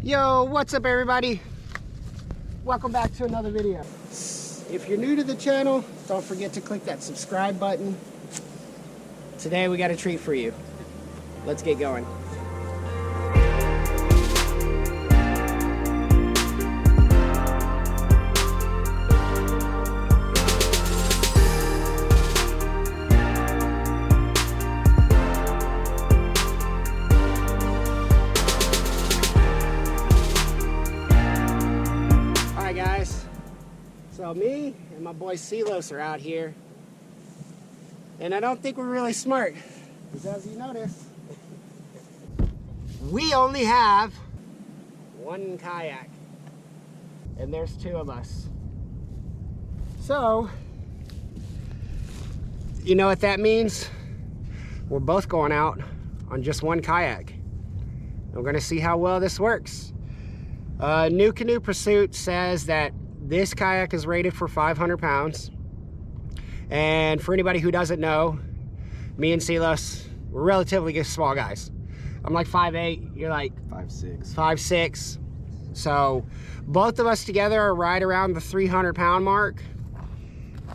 Yo, what's up everybody? Welcome back to another video. If you're new to the channel, don't forget to click that subscribe button. Today we got a treat for you. Let's get going. Guys, so me and my boy CLOS are out here, and I don't think we're really smart, because as you notice, we only have one kayak, and there's two of us. So, you know what that means? We're both going out on just one kayak. We're gonna see how well this works. New Canoe Pursuit says that this kayak is rated for 500 pounds. And for anybody who doesn't know, me and CLOS, we're relatively small guys. I'm like 5'8", you're like 5'6". 5'6". So both of us together are right around the 300 pound mark.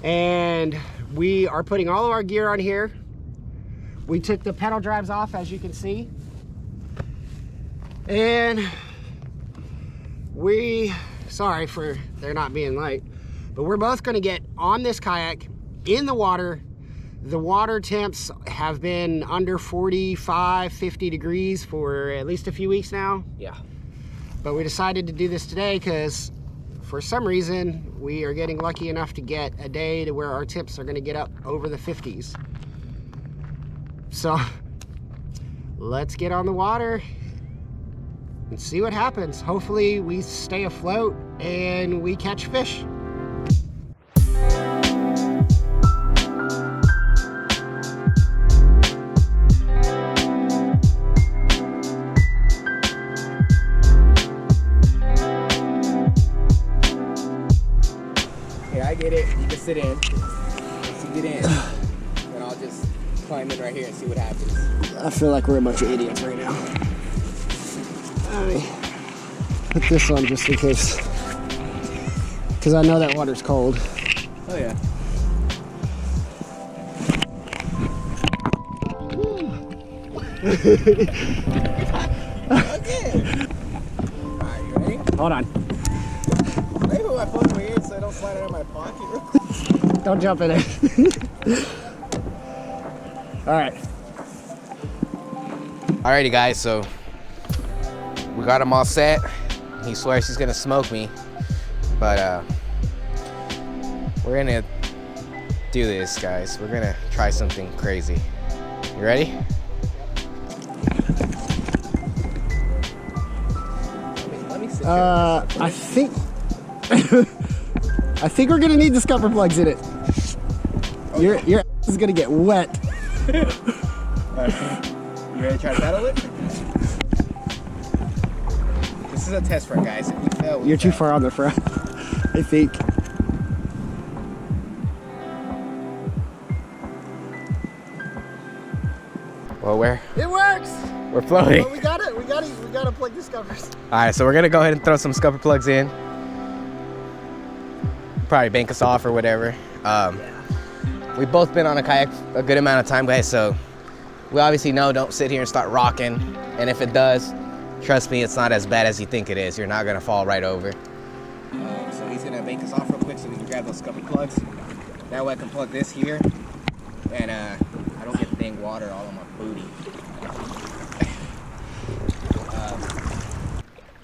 And we are putting all of our gear on here. We took the pedal drives off, as you can see. And sorry for there not being light, but we're both going to get on this kayak in the water. The water temps have been under 45, 50 degrees for at least a few weeks now. Yeah. But we decided to do this today because for some reason we are getting lucky enough to get a day to where our temps are going to get up over the 50s. So let's get on the water and see what happens. Hopefully we stay afloat and we catch fish. Here, I get it. You can sit in. So get in. And I'll just climb in right here and see what happens. I feel like we're a bunch of idiots right now. Let me put this on just in case, because I know that water's cold. Oh yeah. Okay. Alright, you ready? Hold on. Maybe my phone weird so I don't slide out of my pocket real quick. Don't jump in it. Alright. Alrighty guys, so we got him all set. He swears he's gonna smoke me, but we're gonna do this, guys. We're gonna try something crazy. You ready? Let me sit here. I think I think we're gonna need the scupper plugs in it. Okay. Your ass is gonna get wet. Right. You ready to try to paddle it? This is a test run, guys. If we fail, we You're too fail. far on the front, I think. Well, It works! we're floating. But we gotta plug the scuppers. All right, so we're gonna go ahead and throw some scupper plugs in. Probably bank us off or whatever. We've both been on a kayak a good amount of time, guys, so we obviously know don't sit here and start rocking. And if it does, trust me, it's not as bad as you think it is. You're not gonna fall right over. So he's gonna bank us off real quick so we can grab those scupper plugs. That way I can plug this here, and I don't get the dang water all on my booty.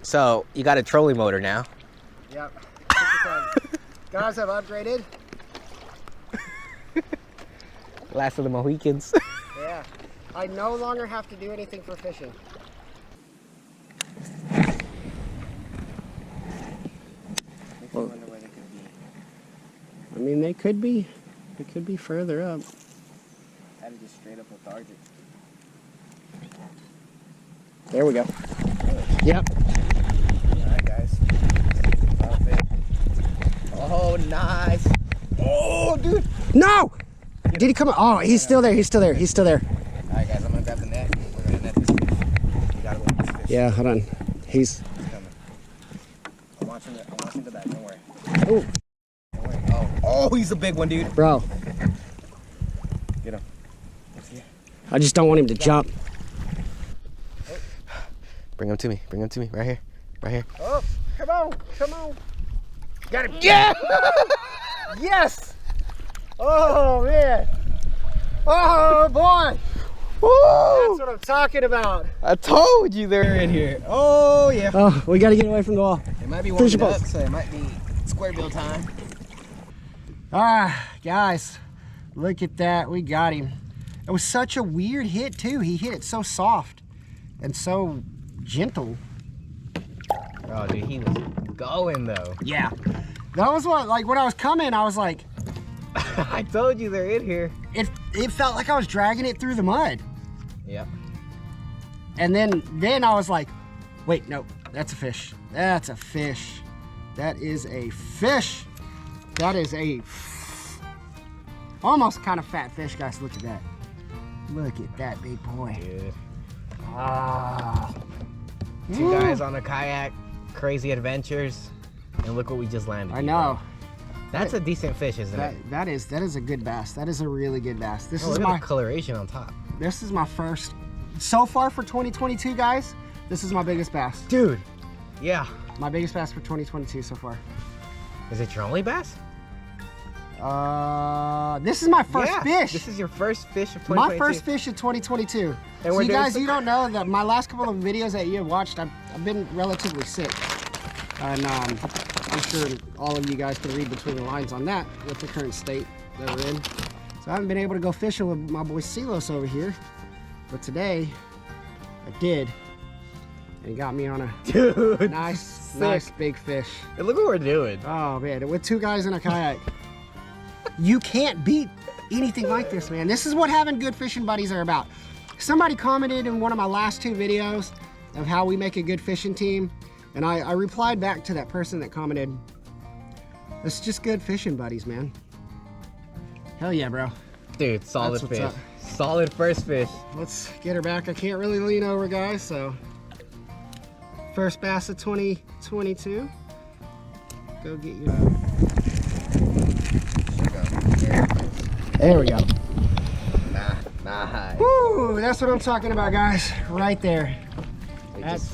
So you got a trolling motor now. Yep. Guys, I've upgraded. Last of the Mohicans. Yeah. I no longer have to do anything for fishing. Well, I mean, they could be further up. That is just straight up lethargic. There we go. Yep. Alright, guys. Oh, nice. Oh, dude. No! Did he come out? Oh, he's still there. He's still there. He's still there. Alright, guys, I'm gonna grab the net. We're gonna net this fish. You gotta go with this fish. Yeah, hold on. He's Oh, Oh, he's a big one, dude. bro. Get him. I just don't want him to jump. Bring him to me. Bring him to me. Right here. Right here. Oh, come on. Come on. Got him. Yeah! Yes. Oh, man. Oh, boy. Woo! That's what I'm talking about. I told you they're in here. Oh, yeah. Oh, we got to get away from the wall. It might be Finish warming your up, boat. so it might be square bill time. Guys, look at that. We got him. It was such a weird hit, too. He hit it so soft and so gentle. Oh, dude, he was going, though. Yeah. That was what, like, when I was coming, I was like, I told you they're in here. it felt like I was dragging it through the mud. Yep. And then I was like, wait, no, that's a fish. That's a fish. That is a fish. That is a almost kind of fat fish, guys. Look at that. Look at that big boy. Dude. Ah. Two guys on a kayak, crazy adventures, and look what we just landed. I know. That's a decent fish, isn't it? That is a good bass. That is a really good bass. This is Look my at the coloration on top. This is my first, so far for 2022, guys, this is my biggest bass. Dude. Yeah. My biggest bass for 2022 so far. Is it your only bass? This is my first fish. This is your first fish of 2022. My first fish of 2022. And So we're you doing guys, some- you don't know that my last couple of videos that you have watched, I've been relatively sick. And I'm sure all of you guys can read between the lines on that with the current state that we're in. So I haven't been able to go fishing with my boy CLOS over here. But today, I did. And it got me on a Dude. nice big fish. Hey, look what we're doing. Oh man, with two guys in a kayak. You can't beat anything like this, man. This is what having good fishing buddies are about. Somebody commented in one of my last two videos of how we make a good fishing team. And I replied back to that person that commented, it's just good fishing buddies, man. Hell yeah, bro. Dude, solid That's what's fish. up. Solid first fish. Let's get her back. I can't really lean over, guys, so. First bass of 2022. Go get your... There we go. Nah. Woo, that's what I'm talking about, guys. Right there.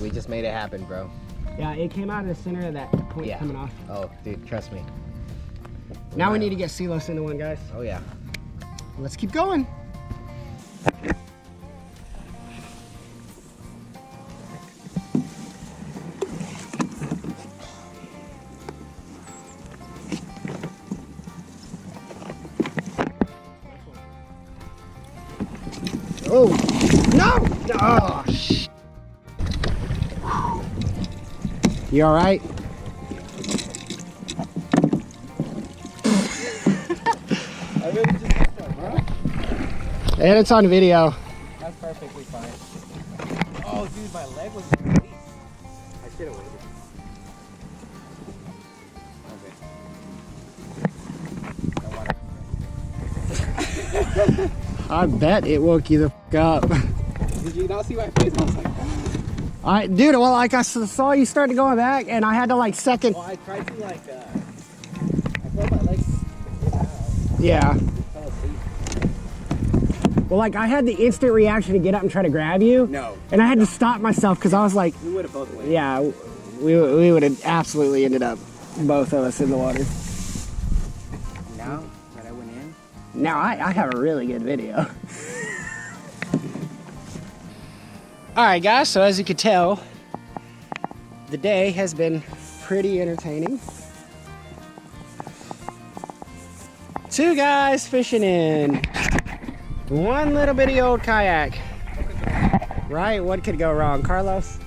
We just made it happen, bro. Yeah, it came out of the center of that point coming off. Oh, dude, trust me. Now we need to get CLOS into one, guys. Oh, yeah. Let's keep going. Oh, no! Oh, sh. You all right? I really just messed up, bro. And it's on video. That's perfectly fine. Oh, dude, my leg was released. I should have waited. I bet it woke you the f up. Did you not see my face? I was like, Dude, well, like I saw you start going back, and I had to like second. well, I tried to like, I felt my legs get out. Yeah. Fell asleep. Well, like I had the instant reaction to get up and try to grab you. No. And I had to stop myself because I was like, We would have both went. yeah, we would have absolutely ended up, both of us in the water. Now that I went in. Now I have a really good video. All right, guys, so as you can tell, the day has been pretty entertaining. Two guys fishing in one little bitty old kayak. Right? What could go wrong? Carlos,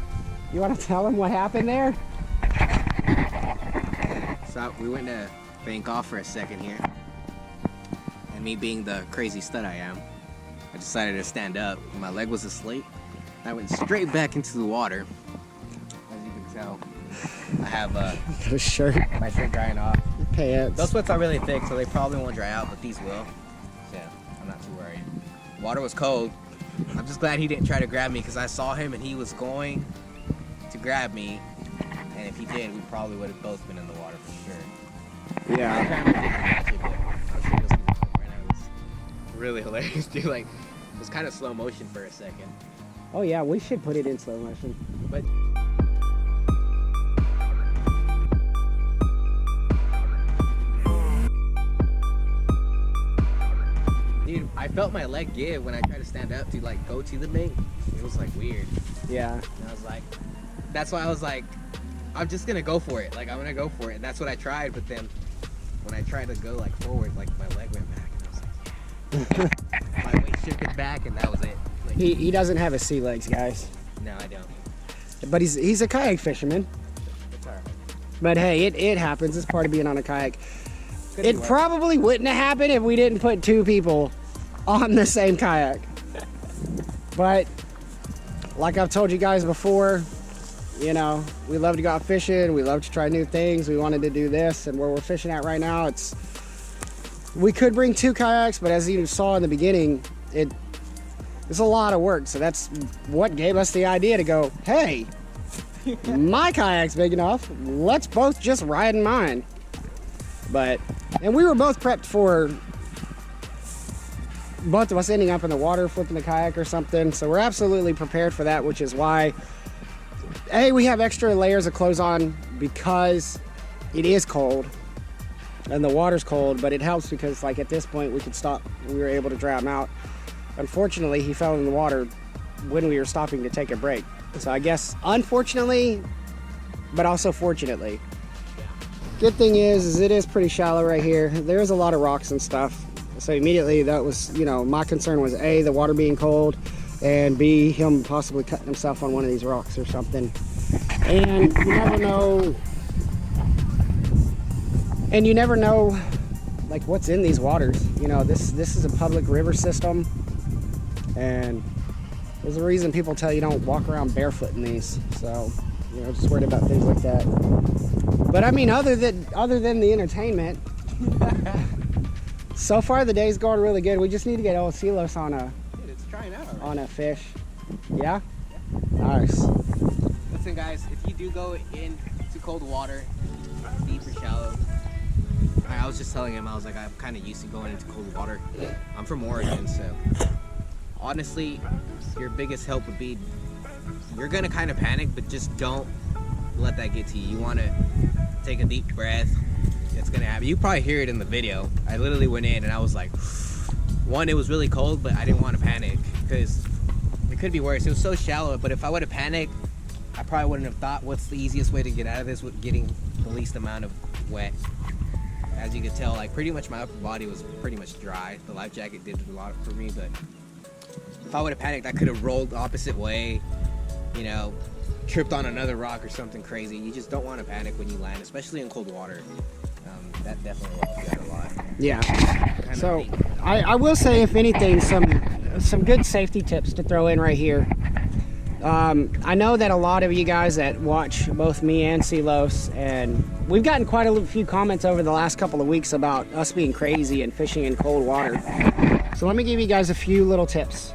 you want to tell them what happened there? So we went to bank off for a second here. And me being the crazy stud I am, I decided to stand up. My leg was asleep. I went straight back into the water. As you can tell, I have The shirt, my shirt drying off. pants. Those sweats are really thick, so they probably won't dry out, but these will. So yeah, I'm not too worried. Water was cold. I'm just glad he didn't try to grab me because I saw him and he was going to grab me. And if he did, we probably would have both been in the water for sure. Yeah. Really hilarious, dude. Like, it was kind of slow motion for a second. Oh yeah, we should put it in slow motion. But dude, I felt my leg give when I tried to stand up to like go to the bank. It was like weird. Yeah. And I was like, that's why I was like, I'm just gonna go for it. Like, I'm gonna go for it. And that's what I tried. But then when I tried to go like forward, like my leg went back, and I was like, yeah. My weight shifted back, and that was it. Like, He doesn't have his sea legs, guys. no, I don't. But he's a kayak fisherman. It's alright. But hey, it happens. It's part of being on a kayak. Could be It worse. probably wouldn't have happened if we didn't put two people on the same kayak. But like I've told you guys before, you know, we love to go out fishing. We love to try new things. We wanted to do this, and where we're fishing at right now, we could bring two kayaks, but as you saw in the beginning, it's a lot of work. So that's what gave us the idea to go, hey, my kayak's big enough. Let's both just ride in mine. And we were both prepped for both of us ending up in the water, flipping the kayak or something. So we're absolutely prepared for that, which is why, A, we have extra layers of clothes on because it is cold and the water's cold, but it helps because like at this point we could stop, we were able to dry him out. Unfortunately, he fell in the water when we were stopping to take a break. So I guess unfortunately, but also fortunately. Good thing is it is pretty shallow right here. There's a lot of rocks and stuff. So immediately that was, you know, my concern was A, the water being cold, and B, him possibly cutting himself on one of these rocks or something. And you never know like what's in these waters. You know, this is a public river system, and there's a reason people tell you don't walk around barefoot in these. So, you know, just worried about things like that. But I mean, other than the entertainment, so far the day's going really good. We just need to get old CLOS on It's trying out already. on a fish. Yeah? Nice. Listen, guys, if you do go into cold water, deep or shallow, I was just telling him, I was like, I'm kind of used to going into cold water. I'm from Oregon, so honestly, your biggest help would be, you're gonna kind of panic, but just don't let that get to you. You want to take a deep breath. It's gonna happen. You probably hear it in the video. I literally went in and I was like, one, it was really cold, but I didn't want to panic because it could be worse. It was so shallow, but if I would have panicked, I probably wouldn't have thought what's the easiest way to get out of this with getting the least amount of wet. As you can tell, like pretty much my upper body was pretty much dry. The life jacket did a lot for me, but if I would have panicked, I could have rolled the opposite way, you know, tripped on another rock or something crazy. You just don't want to panic when you land, especially in cold water. That definitely helps you out a lot. Yeah. So I will say, if anything, some good safety tips to throw in right here. I know that a lot of you guys that watch both me and CLOS, and we've gotten quite a few comments over the last couple of weeks about us being crazy and fishing in cold water. So let me give you guys a few little tips.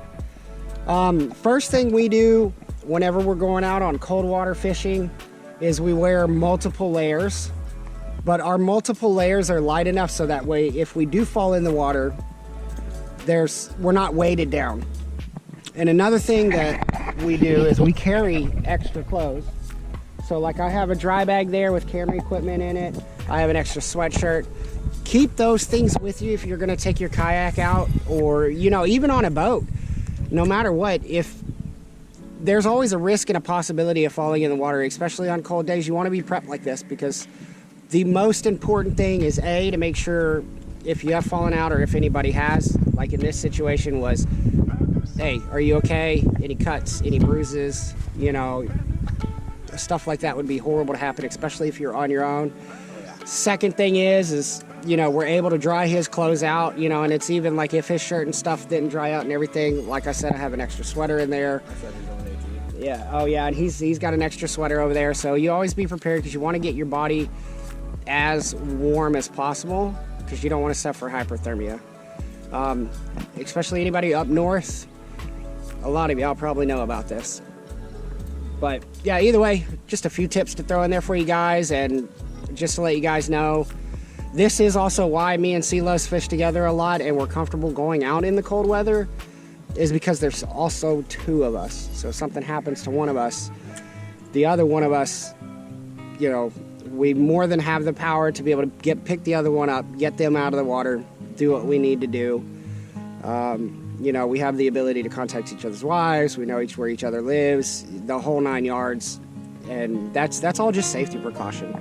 First thing we do whenever we're going out on cold water fishing is we wear multiple layers, but our multiple layers are light enough so that way if we do fall in the water, we're not weighted down. And another thing that we do is we carry extra clothes. So like I have a dry bag there with camera equipment in it. I have an extra sweatshirt. Keep those things with you if you're gonna take your kayak out, or, you know, even on a boat. No matter what, if there's always a risk and a possibility of falling in the water, especially on cold days, you wanna be prepped like this, because the most important thing is A, to make sure if you have fallen out or if anybody has, like in this situation was, hey, are you okay? Any cuts, any bruises, you know, stuff like that would be horrible to happen, especially if you're on your own. Second thing is, you know, we're able to dry his clothes out, you know, and it's even like if his shirt and stuff didn't dry out and everything, like I said, I have an extra sweater in there. Yeah, oh yeah, and he's got an extra sweater over there, so you always be prepared because you want to get your body as warm as possible because you don't want to suffer hypothermia. Especially anybody up north, a lot of y'all probably know about this. But yeah, either way, just a few tips to throw in there for you guys, and just to let you guys know, This is also why me and CLOS fish together a lot and we're comfortable going out in the cold weather, is because there's also 2 of us. So if something happens to one of us, the other one of us, you know, we more than have the power to be able to pick the other one up, get them out of the water, do what we need to do. You know, we have the ability to contact each other's wives. We know where each other lives, the whole 9 yards, and that's all just safety precaution.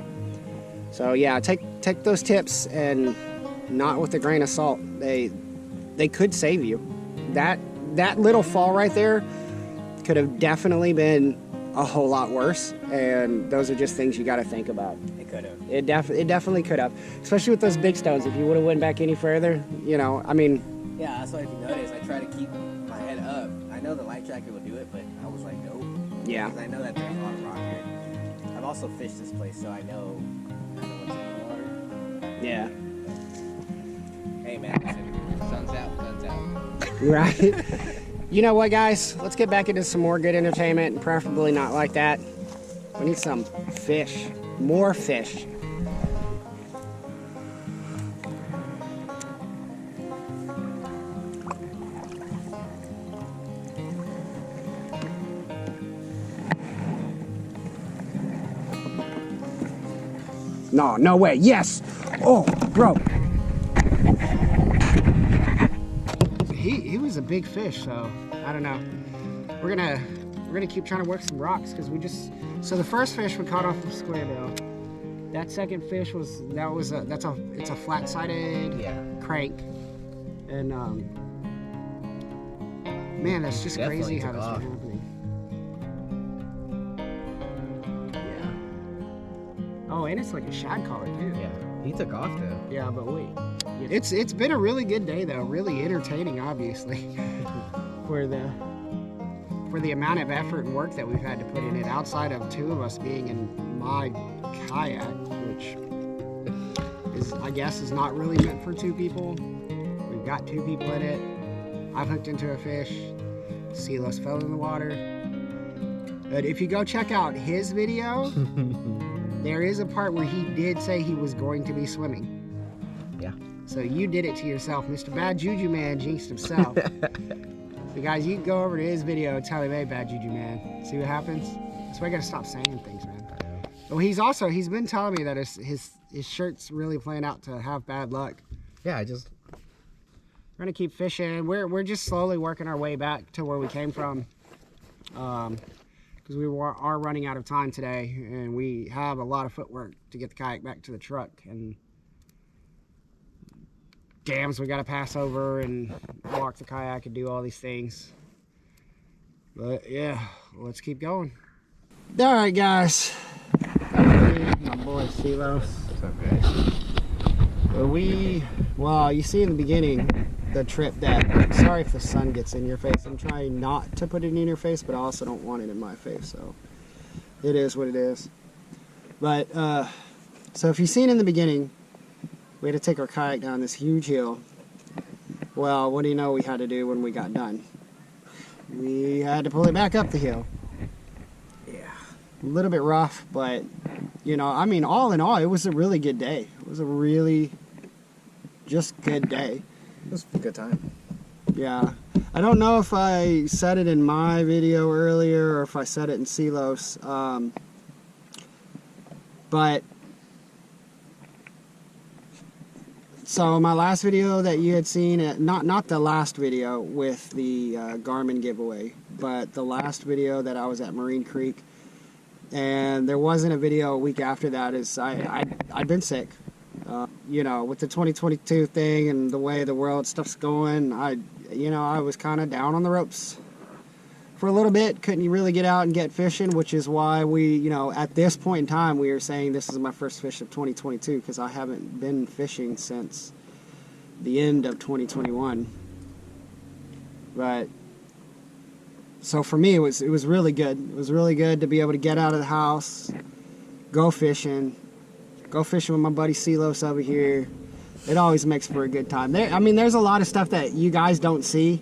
So yeah, take those tips, and not with a grain of salt. They could save you. That little fall right there could have definitely been a whole lot worse, and those are just things you got to think about. It could have. It definitely could have, especially with those big stones. If you would have went back any further, you know, I mean. Yeah, that's why if you notice, I try to keep my head up. I know the light tracker will do it, but I was like, nope. Yeah. Because I know that there's a lot of rock here. I've also fished this place, so I know what's in the water. Yeah. Hey man, listen, sun's out. Right. You know what, guys? Let's get back into some more good entertainment, and preferably not like that. We need some fish. More fish. No way. Yes. Oh, bro. He was a big fish, so I don't know. We're gonna keep trying to work some rocks, because so the first fish we caught off of Squarebill. That second fish it's a flat-sided crank, and man, that's just crazy how that's been happening. Oh, and it's like a shad collar too. Yeah, he took off though. Yeah, but wait. It's been a really good day though. Really entertaining, obviously, for the amount of effort and work that we've had to put in it. Outside of 2 of us being in my kayak, which I guess is not really meant for 2 people. We've got 2 people in it. I've hooked into a fish. CLOS fell in the water. But if you go check out his video. There is a part where he did say he was going to be swimming. Yeah. So you did it to yourself. Mr. Bad Juju Man jinxed himself. So guys, you can go over to his video and tell him, hey, Bad Juju Man. See what happens? That's why I gotta stop saying things, man. Well, he's been telling me that his shirt's really playing out to have bad luck. Yeah, we're gonna keep fishing. We're just slowly working our way back to where we came from. Because we are running out of time today, and we have a lot of footwork to get the kayak back to the truck, and dams we got to pass over and walk the kayak and do all these things. But yeah, let's keep going. All right, guys. My boy CLOS. What's up, guys? Well, you see in the beginning the trip that, sorry if the sun gets in your face. I'm trying not to put it in your face, but I also don't want it in my face, so it is what it is. But so if you've seen in the beginning, we had to take our kayak down this huge hill. Well, what do you know we had to do when we got done? We had to pull it back up the hill. Yeah, a little bit rough, but you know, I mean, all in all, it was a really good day. It was a really just good day. It was a good time. Yeah. I don't know if I said it in my video earlier or if I said it in CLOS. But so my last video that you had seen, not the last video with the Garmin giveaway, but the last video that I was at Marine Creek, and there wasn't a video a week after that. I'd been sick. You know, with the 2022 thing and the way the world stuff's going, I was kind of down on the ropes for a little bit. Couldn't really get out and get fishing, which is why we, you know, at this point in time, we are saying this is my first fish of 2022, because I haven't been fishing since the end of 2021. But so for me, it was really good. It was really good to be able to get out of the house, go fishing with my buddy CLOS over here. It always makes for a good time. There's a lot of stuff that you guys don't see,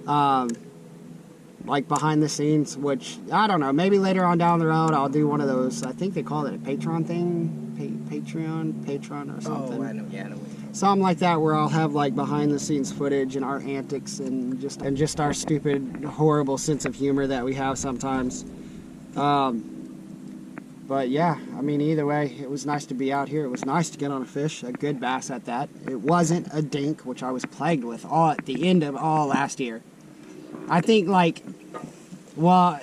like behind the scenes, which, I don't know, maybe later on down the road I'll do one of those, I think they call it a Patreon thing, Patreon or something. Oh, I know. Yeah, I know. Something like that, where I'll have like behind the scenes footage and our antics and just our stupid, horrible sense of humor that we have sometimes. But yeah, I mean, either way, it was nice to be out here. It was nice to get on a fish, a good bass at that. It wasn't a dink, which I was plagued with all at the end of all last year. I think like, well,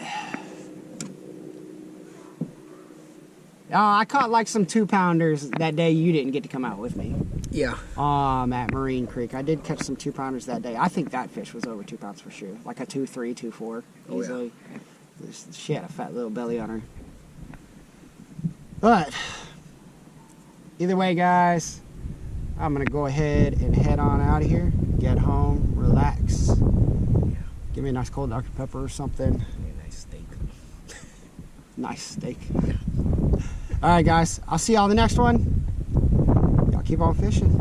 I caught like some 2-pounders that day you didn't get to come out with me. Yeah. At Marine Creek. I did catch some 2-pounders that day. I think that fish was over 2 pounds for sure. Like a 2.3, 2.4 easily. Yeah. She had a fat little belly on her. But either way, guys, I'm gonna go ahead and head on out of here, get home, relax. Give me a nice cold Dr. Pepper or something. Nice steak. Nice steak. All right, guys, I'll see y'all in the next one. Y'all keep on fishing.